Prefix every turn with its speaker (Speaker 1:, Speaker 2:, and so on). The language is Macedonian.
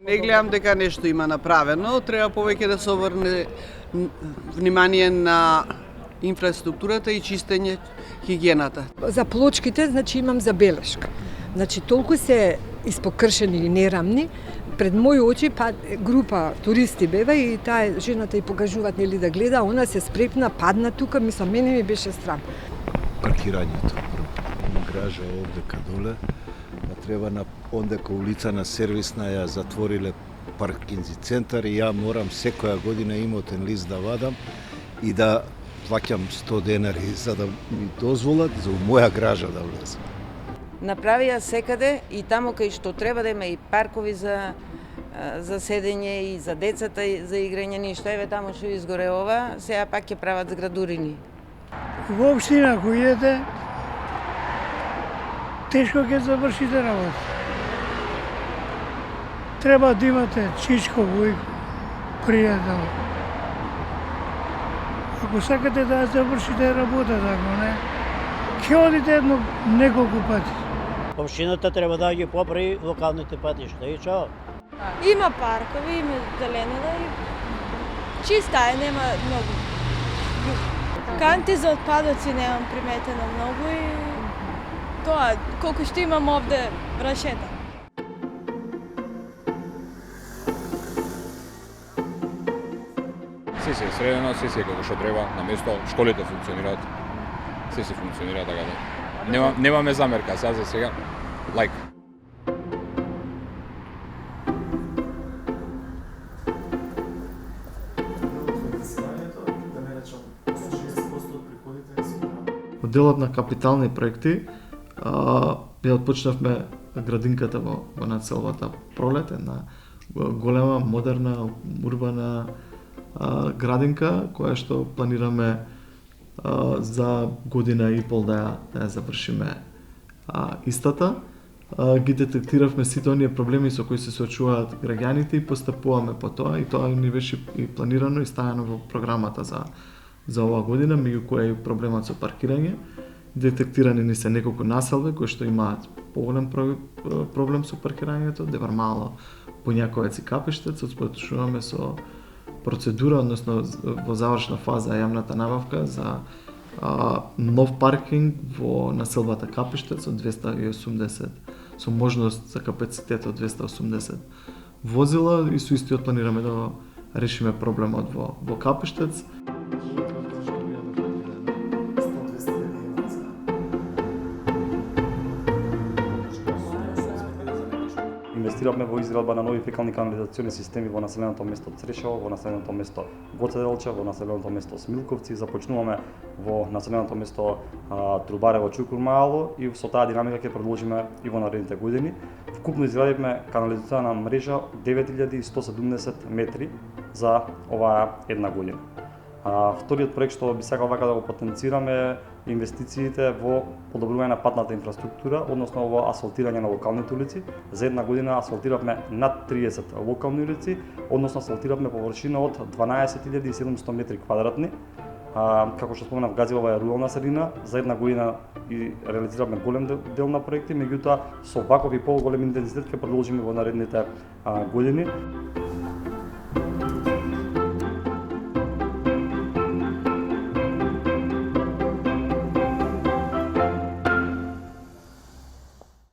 Speaker 1: Не гледам дека нешто има направено, треба повеќе да се обрне внимание на инфраструктурата и чистење хигиената.
Speaker 2: За плочките, значи имам забелешка. Значи толку се испокршени и нерамни, пред мои очи група туристи бева и таа жената и покажуваат нели да гледа, она се спрепна, падна тука, мислам, мене ми беше срам.
Speaker 3: Паркирањето. Гража овде кадоле, треба на ондека улица на сервисна ја затвориле паркинзи центар и ја морам секоја година имотен лист да вадам и да плаќам 100 денари за да ми дозволат за моја гража да влезе.
Speaker 4: Направија секаде и таму кај што треба да има и паркови за седење и за децата и за играње, ништо еве таму што изгоре ова, сега пак ќе прават зградурини.
Speaker 5: Во општина кој идете, тешко ќе завршите работа. Треба да имате чичко, војко, пријател. Ако сакате да завршите работа, така не, ќе одите едно неколку пати.
Speaker 6: Општината треба да ги поправи локалните патишта и чао.
Speaker 7: Има паркови, има зеленина и чиста е, нема многу. Канти за отпадоци немам приметено многу и тоа, колку што имам овде рашета.
Speaker 8: Се е средено, се е како што треба, на место, школите функционираат, се функционира така да. Немаме замерка, сега за сега, лайк.
Speaker 9: Делот на капитални проекти ја отпочнавме градинката во населбата Пролет, една голема, модерна, урбана градинка која што планираме за година и пол да ја завршиме истата. Ги детектиравме сите оние проблеми со кои се соочуваат граѓаните и постапуваме по тоа и тоа ни беше и планирано и ставено во програмата за оваа година, меѓу која и проблемот со паркирање. Детектирани ни се неколку населби кои што имаат поголем проблем со паркирањето, Девармало, Бунјаковец и Капиштец, отпочнуваме со процедура, односно во завршна фаза јавната набавка за нов паркинг во населбата Капиштец од 280, со можност за капацитет од 280 возила и со истиот планираме да го решиме проблемот во Капиштец.
Speaker 10: Инвестиравме во изградба на нови фекални канализациони системи во населеното место Црешево, во населеното место Гоцеделче, во населеното место Смилковци. Започнуваме во населеното место Трубарево, Чукурмало и со таа динамика ќе продолжиме и во наредните години. Вкупно изградивме канализациона мрежа 9170 метри за оваа една година. Вториот проект што би сакал вака да го потенцираме е инвестициите во подобрување на патната инфраструктура, односно во асфалтирање на локалните улици. За една година асфалтиравме над 30 локални улици, односно асфалтиравме површина од 12700 метри квадратни. Како што споменав, Газилова е рурална средина, за една година и реализиравме голем дел на проекти, меѓутоа со ваков и поголем интензитет ќе продолжиме во наредните години.